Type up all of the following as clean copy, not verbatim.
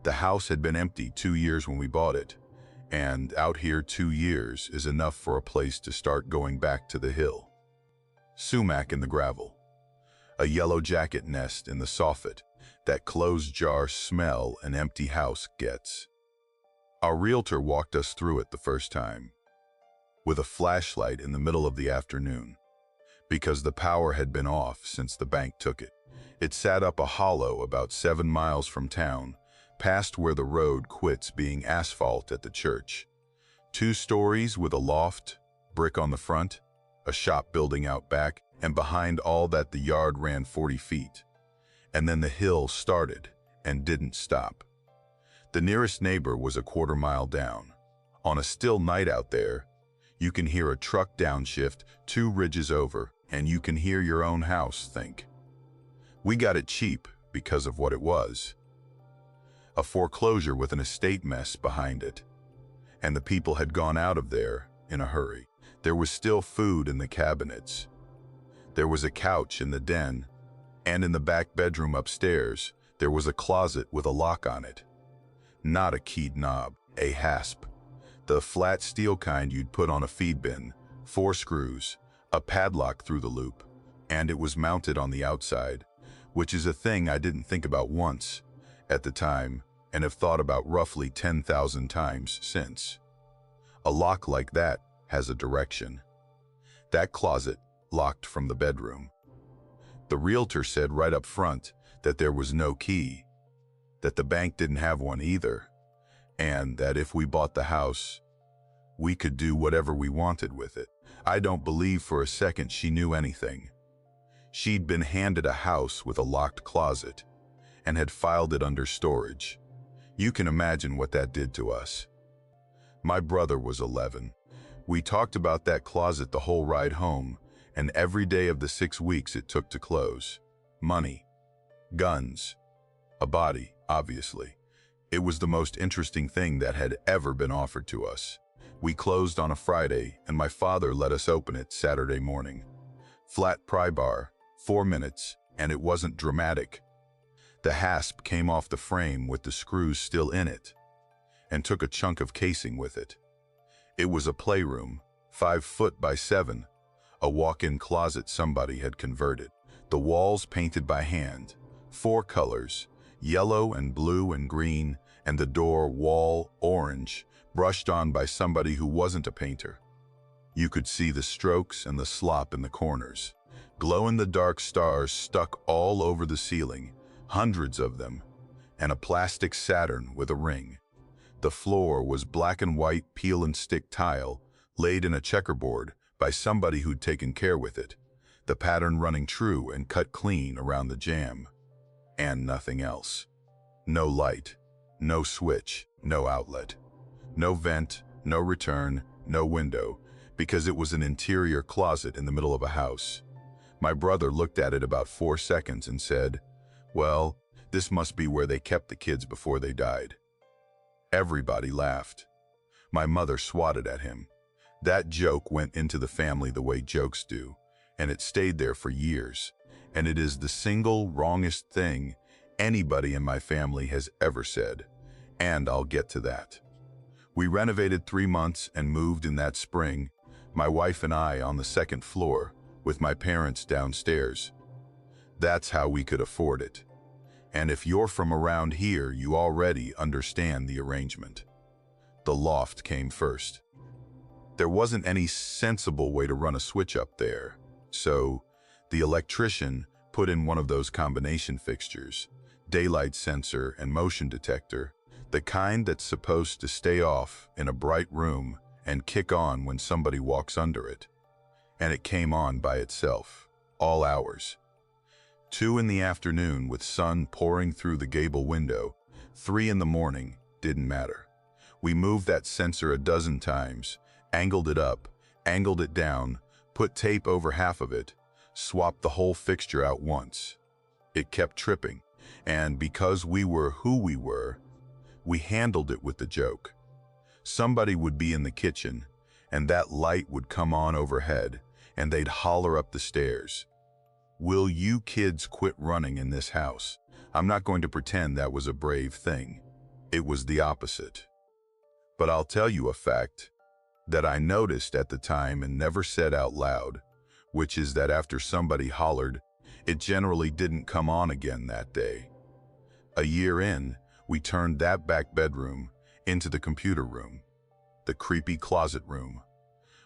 The house had been empty 2 years when we bought it, and out here 2 years is enough for a place to start going back to the hill. Sumac in the gravel. A yellow jacket nest in the soffit, that closed jar smell an empty house gets. Our realtor walked us through it the first time, with a flashlight in the middle of the afternoon, because the power had been off since the bank took it. It sat up a hollow about 7 miles from town, past where the road quits being asphalt at the church. 2 stories with a loft, brick on the front, a shop building out back, and behind all that the yard ran 40 feet. And then the hill started and didn't stop. The nearest neighbor was a quarter-mile down. On a still night out there, you can hear a truck downshift 2 ridges over, and you can hear your own house think. We got it cheap because of what it was. A foreclosure with an estate mess behind it. And the people had gone out of there in a hurry. There was still food in the cabinets. There was a couch in the den, and in the back bedroom upstairs, there was a closet with a lock on it. Not a keyed knob, a hasp. The flat steel kind you'd put on a feed bin, 4 screws, a padlock through the loop, and it was mounted on the outside, which is a thing I didn't think about once at the time and have thought about roughly 10,000 times since. A lock like that has a direction. That closet locked from the bedroom. The realtor said right up front that there was no key, that the bank didn't have one either, and that if we bought the house, we could do whatever we wanted with it. I don't believe for a second she knew anything. She'd been handed a house with a locked closet and had filed it under storage. You can imagine what that did to us. My brother was 11. We talked about that closet the whole ride home, and every day of the 6 weeks it took to close. Money, guns, a body, obviously. It was the most interesting thing that had ever been offered to us. We closed on a Friday, and my father let us open it Saturday morning. Flat pry bar, 4 minutes, and it wasn't dramatic. The hasp came off the frame with the screws still in it, and took a chunk of casing with it. It was a playroom, 5 foot by 7, a walk-in closet somebody had converted. The walls painted by hand, 4 colors, yellow and blue and green, and the door wall orange, brushed on by somebody who wasn't a painter. You could see the strokes and the slop in the corners. Glow-in-the-dark stars stuck all over the ceiling, hundreds of them, and a plastic Saturn with a ring. The floor was black and white peel and stick tile, laid in a checkerboard by somebody who'd taken care with it, the pattern running true and cut clean around the jamb. And nothing else. No light, no switch, no outlet. No vent, no return, no window, because it was an interior closet in the middle of a house. My brother looked at it about 4 seconds and said, "Well, this must be where they kept the kids before they died." Everybody laughed. My mother swatted at him. That joke went into the family the way jokes do, and it stayed there for years, and it is the single wrongest thing anybody in my family has ever said, and I'll get to that. We renovated 3 months and moved in that spring, my wife and I on the 2nd floor, with my parents downstairs. That's how we could afford it. And if you're from around here, you already understand the arrangement. The loft came first. There wasn't any sensible way to run a switch up there, so the electrician put in one of those combination fixtures, daylight sensor and motion detector, the kind that's supposed to stay off in a bright room and kick on when somebody walks under it. And it came on by itself, all hours. 2 in the afternoon with sun pouring through the gable window, 3 in the morning, didn't matter. We moved that sensor a dozen times, angled it up, angled it down, put tape over half of it, swapped the whole fixture out once. It kept tripping, and because we were who we were, we handled it with the joke. Somebody would be in the kitchen, and that light would come on overhead, and they'd holler up the stairs, "Will you kids quit running in this house?" I'm not going to pretend that was a brave thing. It was the opposite. But I'll tell you a fact that I noticed at the time and never said out loud, which is that after somebody hollered, it generally didn't come on again that day. A year in, we turned that back bedroom into the computer room, the creepy closet room.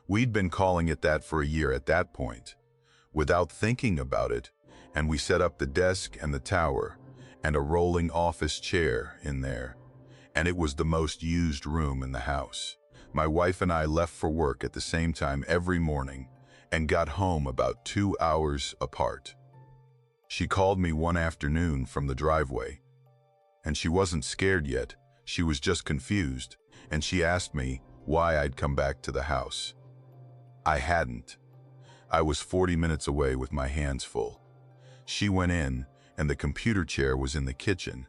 We'd been calling it that for a year at that point, without thinking about it, and we set up the desk and the tower and a rolling office chair in there, and it was the most used room in the house. My wife and I left for work at the same time every morning and got home about 2 hours apart. She called me one afternoon from the driveway, and she wasn't scared yet, she was just confused, and she asked me why I'd come back to the house. I hadn't. I was 40 minutes away with my hands full. She went in, and the computer chair was in the kitchen,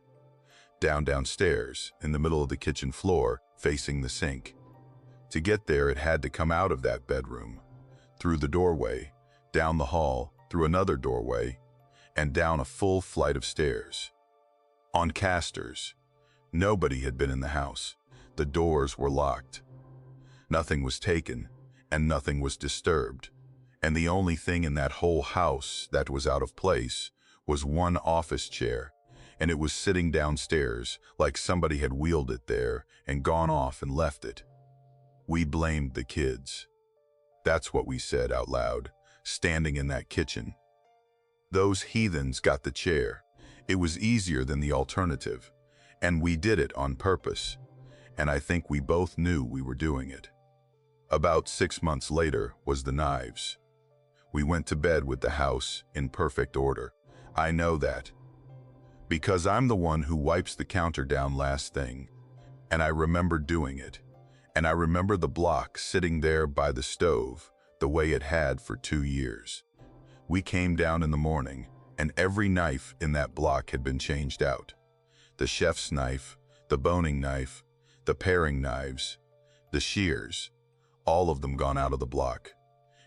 downstairs, in the middle of the kitchen floor, facing the sink. To get there, it had to come out of that bedroom, through the doorway, down the hall, through another doorway, and down a full flight of stairs. On casters. Nobody had been in the house. The doors were locked. Nothing was taken, and nothing was disturbed. And the only thing in that whole house that was out of place was one office chair, and it was sitting downstairs like somebody had wheeled it there and gone off and left it. We blamed the kids. That's what we said out loud, standing in that kitchen. Those heathens got the chair. It was easier than the alternative, and we did it on purpose, and I think we both knew we were doing it. About 6 months later was the knives. We went to bed with the house in perfect order. I know that, because I'm the one who wipes the counter down last thing, and I remember doing it. And I remember the block sitting there by the stove, the way it had for 2 years. We came down in the morning, and every knife in that block had been changed out. The chef's knife, the boning knife, the paring knives, the shears, all of them gone out of the block,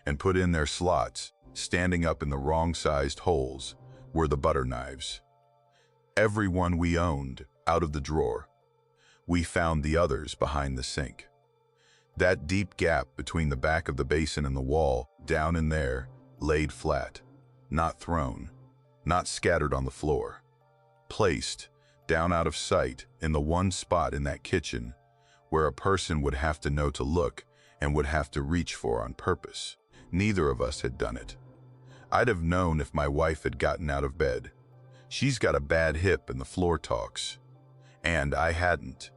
and put in their slots, standing up in the wrong-sized holes, were the butter knives. Every one we owned, out of the drawer. We found the others behind the sink. That deep gap between the back of the basin and the wall, down in there, laid flat, not thrown, not scattered on the floor. Placed, down out of sight, in the one spot in that kitchen where a person would have to know to look and would have to reach for on purpose. Neither of us had done it. I'd have known if my wife had gotten out of bed. She's got a bad hip and the floor talks. And I hadn't.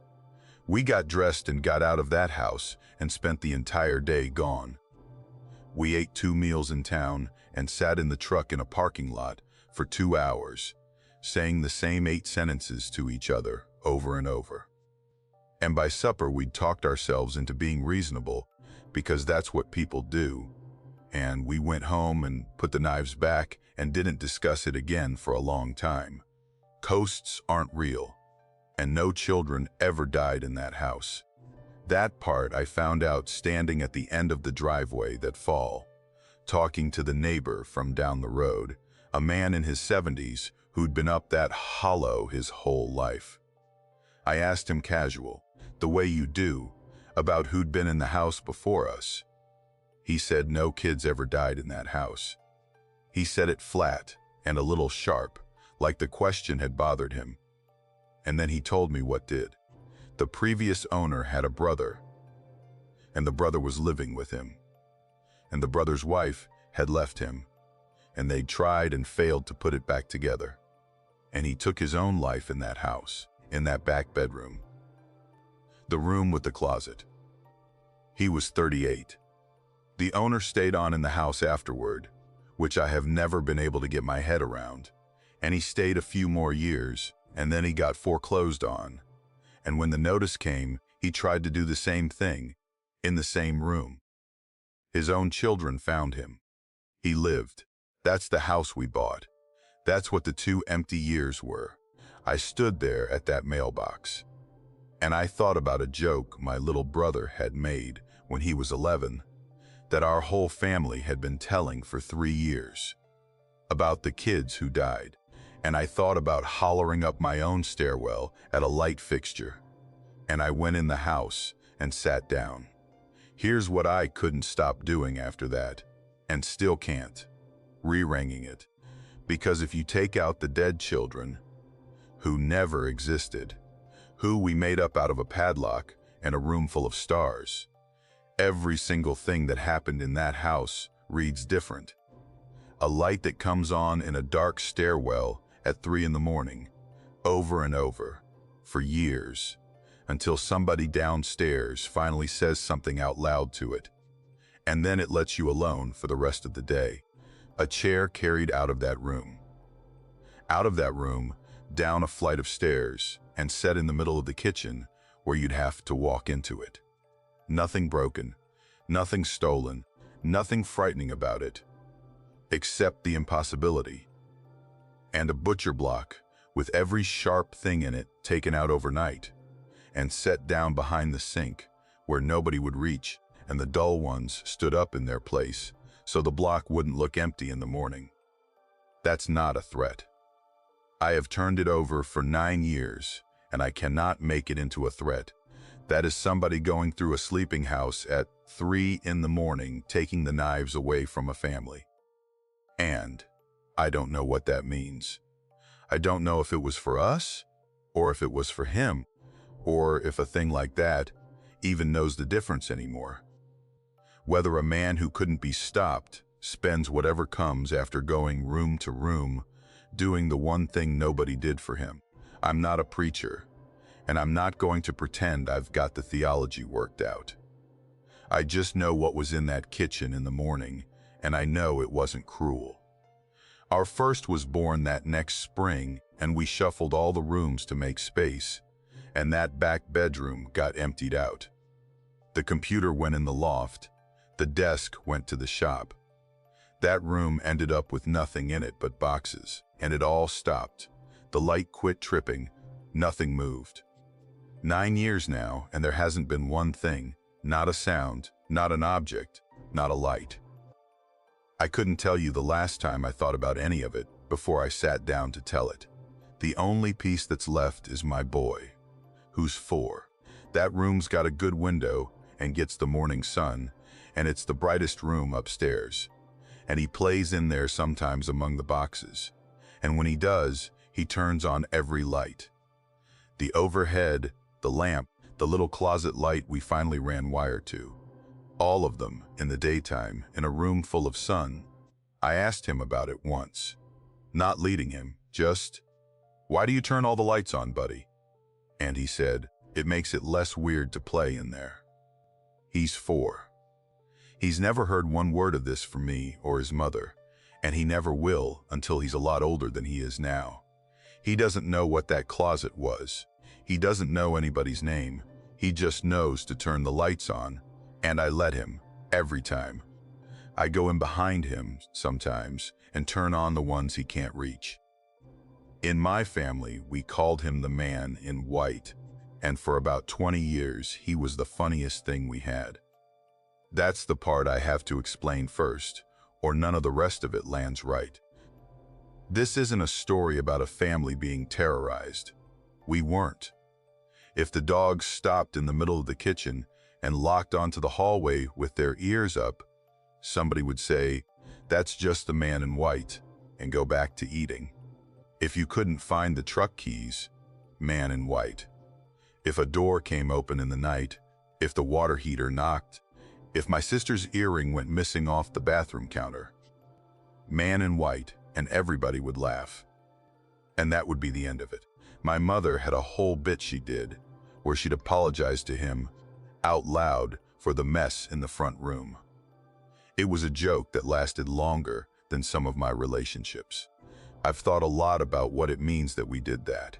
We got dressed and got out of that house and spent the entire day gone. We ate 2 meals in town and sat in the truck in a parking lot for 2 hours, saying the same 8 sentences to each other over and over. And by supper, we'd talked ourselves into being reasonable, because that's what people do. And we went home and put the knives back and didn't discuss it again for a long time. Ghosts aren't real, and no children ever died in that house. That part I found out standing at the end of the driveway that fall, talking to the neighbor from down the road, a man in his 70s who'd been up that hollow his whole life. I asked him casual, the way you do, about who'd been in the house before us. He said no kids ever died in that house. He said it flat and a little sharp, like the question had bothered him. And then he told me what did. The previous owner had a brother, and the brother was living with him. And the brother's wife had left him, and they tried and failed to put it back together. And he took his own life in that house, in that back bedroom. The room with the closet. He was 38. The owner stayed on in the house afterward, which I have never been able to get my head around, and he stayed a few more years, and then he got foreclosed on. And when the notice came, he tried to do the same thing, in the same room. His own children found him. He lived. That's the house we bought. That's what the 2 empty years were. I stood there at that mailbox, and I thought about a joke my little brother had made when he was 11, that our whole family had been telling for 3 years, about the kids who died. And I thought about hollering up my own stairwell at a light fixture And I went in the house and sat down. Here's what I couldn't stop doing after that, and still can't. Re-ranging it. Because if you take out the dead children, who never existed, who we made up out of a padlock and a room full of stars, every single thing that happened in that house reads different. A light that comes on in a dark stairwell at 3 in the morning, over and over, for years, until somebody downstairs finally says something out loud to it. And then it lets you alone for the rest of the day. A chair carried out of that room. Out of that room, down a flight of stairs, and set in the middle of the kitchen where you'd have to walk into it. Nothing broken, nothing stolen, nothing frightening about it, except the impossibility. And a butcher block with every sharp thing in it taken out overnight and set down behind the sink where nobody would reach, and the dull ones stood up in their place so the block wouldn't look empty in the morning. That's not a threat. I have turned it over for 9 years, and I cannot make it into a threat. That is somebody going through a sleeping house at 3 in the morning, taking the knives away from a family. And I don't know what that means. I don't know if it was for us, or if it was for him, or if a thing like that even knows the difference anymore. Whether a man who couldn't be stopped spends whatever comes after going room to room, doing the one thing nobody did for him. I'm not a preacher, and I'm not going to pretend I've got the theology worked out. I just know what was in that kitchen in the morning, and I know it wasn't cruel. Our first was born that next spring, and we shuffled all the rooms to make space, and that back bedroom got emptied out. The computer went in the loft. The desk went to the shop. That room ended up with nothing in it but boxes, and it all stopped. The light quit tripping. Nothing moved. 9 years now, and there hasn't been one thing, not a sound, not an object, not a light. I couldn't tell you the last time I thought about any of it before I sat down to tell it. The only piece that's left is my boy, who's 4. That room's got a good window and gets the morning sun, and it's the brightest room upstairs. And he plays in there sometimes among the boxes. And when he does, he turns on every light. The overhead, the lamp, the little closet light we finally ran wire to. All of them in the daytime in a room full of sun. I asked him about it once, not leading him, just, "Why do you turn all the lights on, buddy?" And he said, "It makes it less weird to play in there." He's 4. He's never heard one word of this from me or his mother, and he never will until he's a lot older than he is now. He doesn't know what that closet was. He doesn't know anybody's name. He just knows to turn the lights on, and I let him, every time. I go in behind him sometimes and turn on the ones he can't reach. In my family, we called him the man in white, and for about 20 years, he was the funniest thing we had. That's the part I have to explain first, or none of the rest of it lands right. This isn't a story about a family being terrorized. We weren't. If the dogs stopped in the middle of the kitchen and locked onto the hallway with their ears up, somebody would say, "That's just the man in white," and go back to eating. If you couldn't find the truck keys, man in white. If a door came open in the night, if the water heater knocked, if my sister's earring went missing off the bathroom counter, man in white, and everybody would laugh. And that would be the end of it. My mother had a whole bit she did, where she'd apologize to him, out loud, for the mess in the front room. It was a joke that lasted longer than some of my relationships. I've thought a lot about what it means that we did that.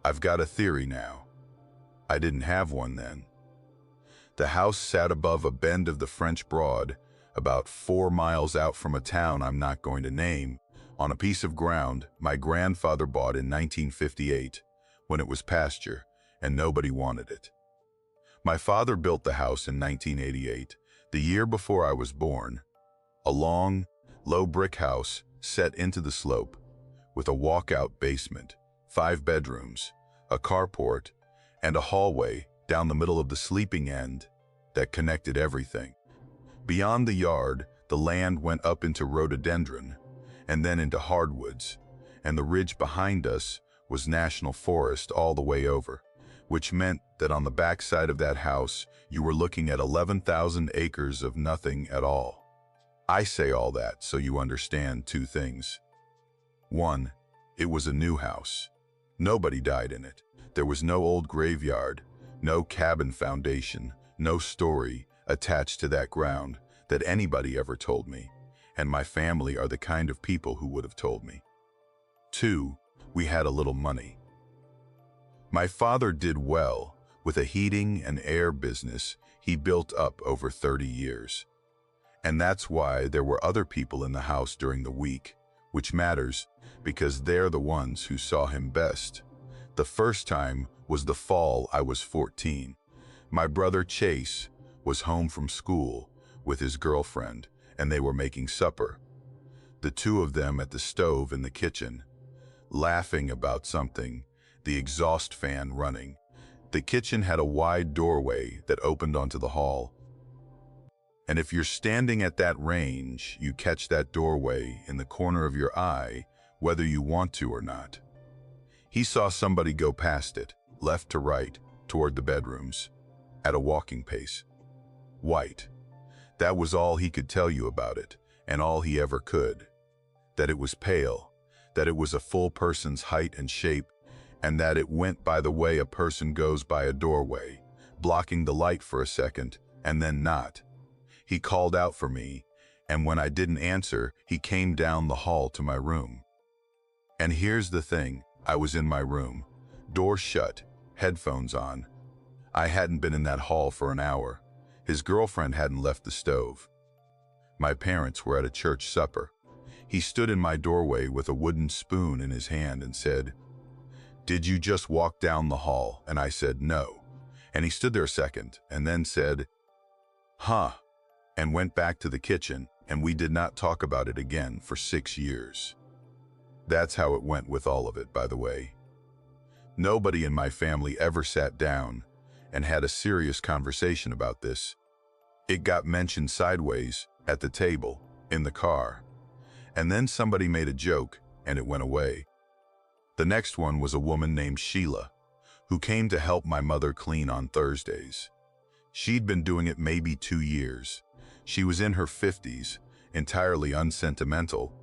I've got a theory now. I didn't have one then. The house sat above a bend of the French Broad, about 4 miles out from a town I'm not going to name, on a piece of ground my grandfather bought in 1958, when it was pasture and nobody wanted it. My father built the house in 1988, the year before I was born. A long, low brick house set into the slope, with a walkout basement, 5 bedrooms, a carport, and a hallway down the middle of the sleeping end that connected everything. Beyond the yard, the land went up into rhododendron and then into hardwoods, and the ridge behind us was national forest all the way over, which meant that on the backside of that house, you were looking at 11,000 acres of nothing at all. I say all that so you understand two things. One, it was a new house. Nobody died in it. There was no old graveyard, no cabin foundation, no story attached to that ground that anybody ever told me, and my family are the kind of people who would have told me. Two, we had a little money. My father did well with a heating and air business he built up over 30 years. And that's why there were other people in the house during the week, which matters because they're the ones who saw him best. The first time was the fall I was 14. My brother Chase was home from school with his girlfriend, and they were making supper. The two of them at the stove in the kitchen, laughing about something, the exhaust fan running. The kitchen had a wide doorway that opened onto the hall. And if you're standing at that range, you catch that doorway in the corner of your eye, whether you want to or not. He saw somebody go past it, left to right, toward the bedrooms, at a walking pace. White. That was all he could tell you about it, and all he ever could. That it was pale, that it was a full person's height and shape, and that it went by the way a person goes by a doorway, blocking the light for a second, and then not. He called out for me, and when I didn't answer, he came down the hall to my room. And here's the thing, I was in my room, door shut, headphones on. I hadn't been in that hall for an hour. His girlfriend hadn't left the stove. My parents were at a church supper. He stood in my doorway with a wooden spoon in his hand and said, "Did you just walk down the hall?" And I said, "No." And he stood there a second and then said, "Huh," and went back to the kitchen, and we did not talk about it again for 6 years. That's how it went with all of it, by the way. Nobody in my family ever sat down and had a serious conversation about this. It got mentioned sideways, at the table, in the car, and then somebody made a joke, and it went away. The next one was a woman named Sheila, who came to help my mother clean on Thursdays. She'd been doing it maybe 2 years. She was in her 50s, entirely unsentimental.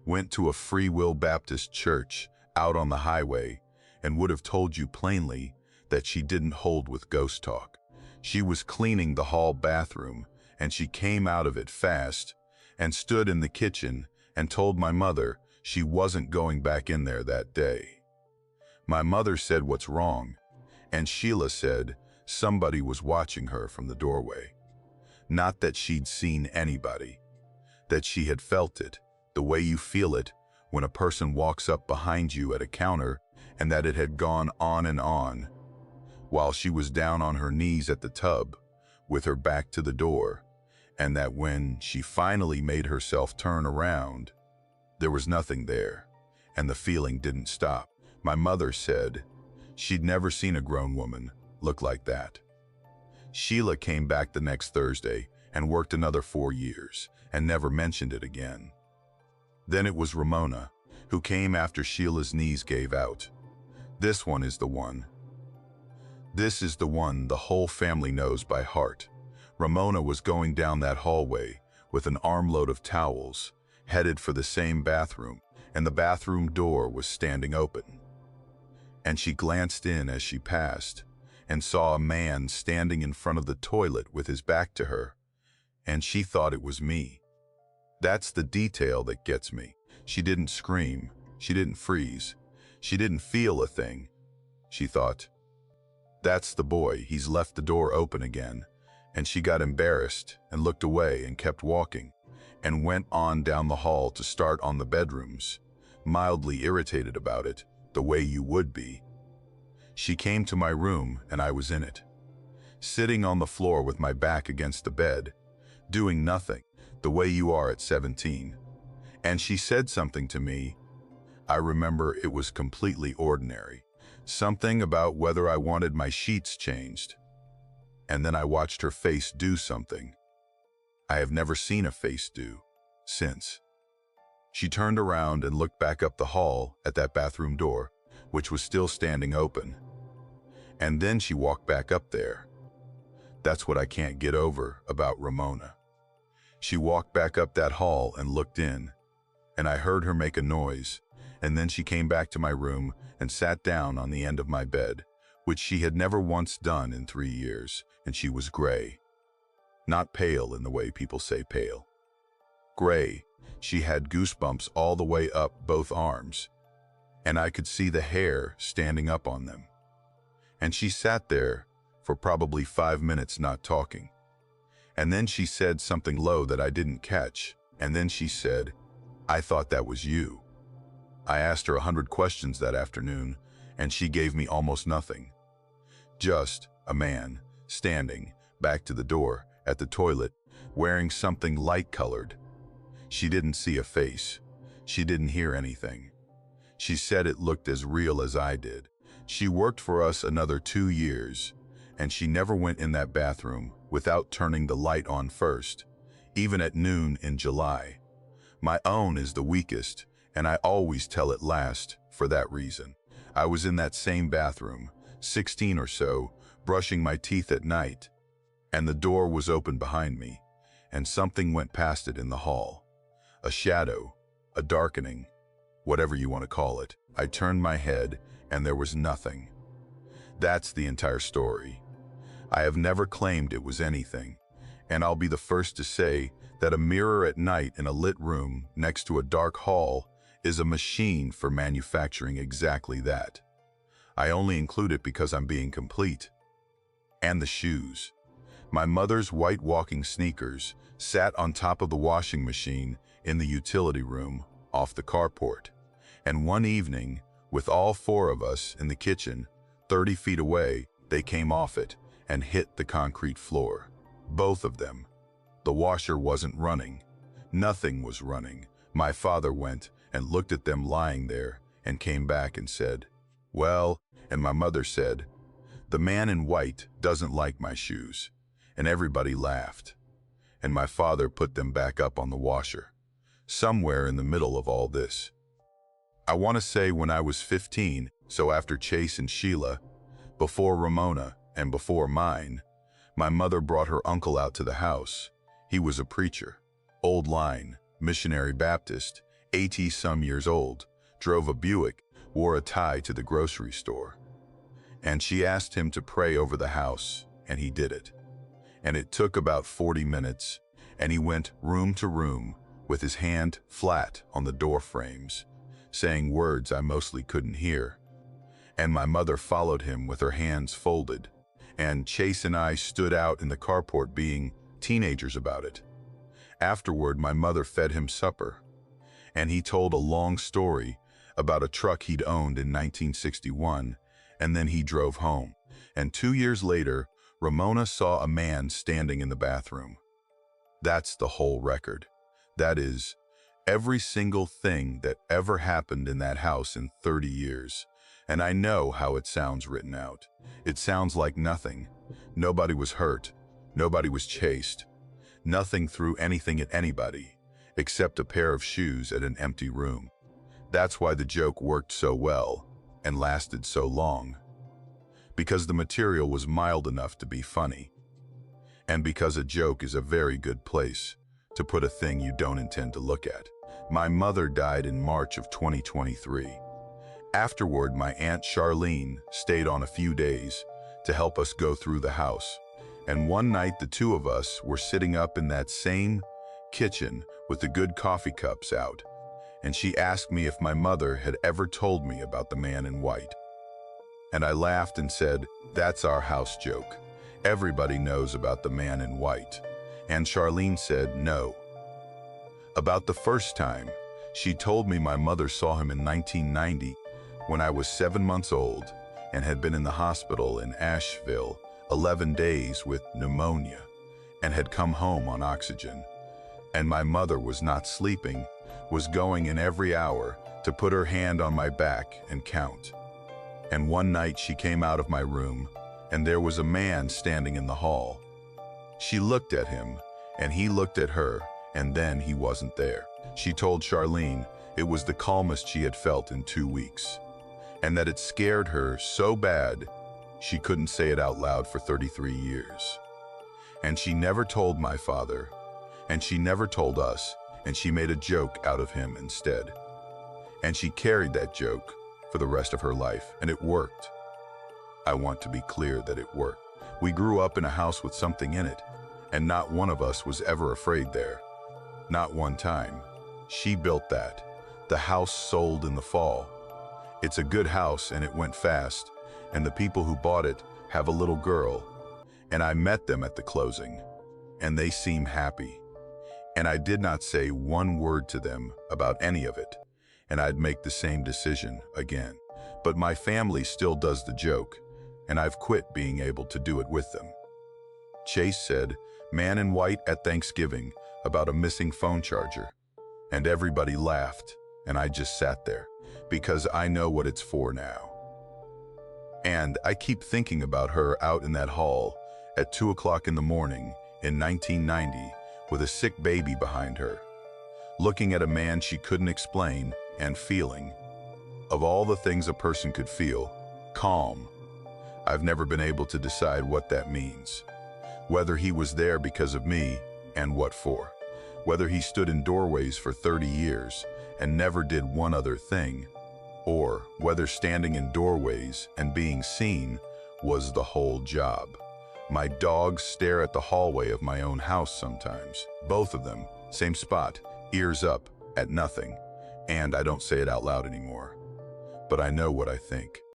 Went to a Free Will Baptist church out on the highway and would have told you plainly that she didn't hold with ghost talk. She was cleaning the hall bathroom, and she came out of it fast and stood in the kitchen and told my mother she wasn't going back in there that day. My mother said, "What's wrong?" And Sheila said somebody was watching her from the doorway. Not that she'd seen anybody, that she had felt it, the way you feel it when a person walks up behind you at a counter, and that it had gone on and on, while she was down on her knees at the tub, with her back to the door, and that when she finally made herself turn around, there was nothing there, and the feeling didn't stop. My mother said she'd never seen a grown woman look like that. Sheila came back the next Thursday and worked another 4 years and never mentioned it again. Then it was Ramona, who came after Sheila's knees gave out. This one is the one. This is the one the whole family knows by heart. Ramona was going down that hallway with an armload of towels, headed for the same bathroom, and the bathroom door was standing open. And she glanced in as she passed, and saw a man standing in front of the toilet with his back to her, and she thought it was me. That's the detail that gets me. She didn't scream, she didn't freeze, she didn't feel a thing. She thought, "That's the boy, he's left the door open again," and she got embarrassed and looked away and kept walking, and went on down the hall to start on the bedrooms, mildly irritated about it, the way you would be. She came to my room, and I was in it, sitting on the floor with my back against the bed, doing nothing, the way you are at 17. And she said something to me. I remember it was completely ordinary, Something about whether I wanted my sheets changed. And then I watched her face do something I have never seen a face do since. She turned around and looked back up the hall at that bathroom door, which was still standing open. And then she walked back up there. That's what I can't get over about Ramona. She walked back up that hall and looked in, and I heard her make a noise, and then she came back to my room and sat down on the end of my bed, which she had never once done in 3 years, and she was gray. Not pale in the way people say pale. Gray. She had goosebumps all the way up both arms, and I could see the hair standing up on them. And she sat there for probably 5 minutes not talking. And then she said something low that I didn't catch, and then she said, "I thought that was you." I asked her 100 questions that afternoon, and she gave me almost nothing. Just a man standing back to the door at the toilet, wearing something light-colored. She didn't see a face. She didn't hear anything. She said it looked as real as I did. She worked for us another 2 years, and she never went in that bathroom without turning the light on first, even at noon in July. My own is the weakest, and I always tell it last for that reason. I was in that same bathroom, 16 or so, brushing my teeth at night, and the door was open behind me, and something went past it in the hall. A shadow, a darkening, whatever you want to call it. I turned my head, and there was nothing. That's the entire story. I have never claimed it was anything, and I'll be the first to say that a mirror at night in a lit room next to a dark hall is a machine for manufacturing exactly that. I only include it because I'm being complete. And the shoes. My mother's white walking sneakers sat on top of the washing machine in the utility room off the carport. And one evening, with all 4 of us in the kitchen, 30 feet away, they came off it and hit the concrete floor. Both of them. The washer wasn't running. Nothing was running. My father went and looked at them lying there and came back and said, "Well," and my mother said, "The man in white doesn't like my shoes." And everybody laughed. And my father put them back up on the washer, somewhere in the middle of all this. I want to say when I was 15, so after Chase and Sheila, before Ramona and before mine, my mother brought her uncle out to the house. He was a preacher, old line, missionary Baptist, 80-some years old, drove a Buick, wore a tie to the grocery store. And she asked him to pray over the house, and he did it. And it took about 40 minutes, and he went room to room with his hand flat on the door frames, saying words I mostly couldn't hear. And my mother followed him with her hands folded, and Chase and I stood out in the carport being teenagers about it. Afterward, my mother fed him supper, and he told a long story about a truck he'd owned in 1961, and then he drove home. And 2 years later, Ramona saw a man standing in the bathroom. That's the whole record. That is, every single thing that ever happened in that house in 30 years. And I know how it sounds written out. It sounds like nothing. Nobody was hurt. Nobody was chased. Nothing threw anything at anybody, except a pair of shoes at an empty room. That's why the joke worked so well and lasted so long. Because the material was mild enough to be funny. And because a joke is a very good place to put a thing you don't intend to look at. My mother died in March of 2023. Afterward, my Aunt Charlene stayed on a few days to help us go through the house. And one night, the 2 of us were sitting up in that same kitchen with the good coffee cups out. And she asked me if my mother had ever told me about the man in white. And I laughed and said, "That's our house joke. Everybody knows about the man in white." And Charlene said, "No." About the first time, she told me my mother saw him in 1990 when I was 7 months old and had been in the hospital in Asheville 11 days with pneumonia and had come home on oxygen. And my mother was not sleeping, was going in every hour to put her hand on my back and count. And one night she came out of my room, and there was a man standing in the hall. She looked at him, and he looked at her, and then he wasn't there. She told Charlene it was the calmest she had felt in 2 weeks, and that it scared her so bad she couldn't say it out loud for 33 years. And she never told my father, and she never told us, and she made a joke out of him instead. And she carried that joke for the rest of her life, and it worked. I want to be clear that it worked. We grew up in a house with something in it, and not one of us was ever afraid there. Not one time. She built that. The house sold in the fall. It's a good house and it went fast, and the people who bought it have a little girl, and I met them at the closing, and they seem happy. And I did not say one word to them about any of it, and I'd make the same decision again. But my family still does the joke, and I've quit being able to do it with them. Chase said, "Man in white at Thanksgiving," about a missing phone charger. And everybody laughed, and I just sat there, because I know what it's for now. And I keep thinking about her out in that hall at 2 o'clock in the morning in 1990 with a sick baby behind her, looking at a man she couldn't explain and feeling, of all the things a person could feel, calm. I've never been able to decide what that means. Whether he was there because of me and what for. Whether he stood in doorways for 30 years and never did one other thing, or whether standing in doorways and being seen was the whole job. My dogs stare at the hallway of my own house sometimes. Both of them, same spot, ears up, at nothing. And I don't say it out loud anymore. But I know what I think.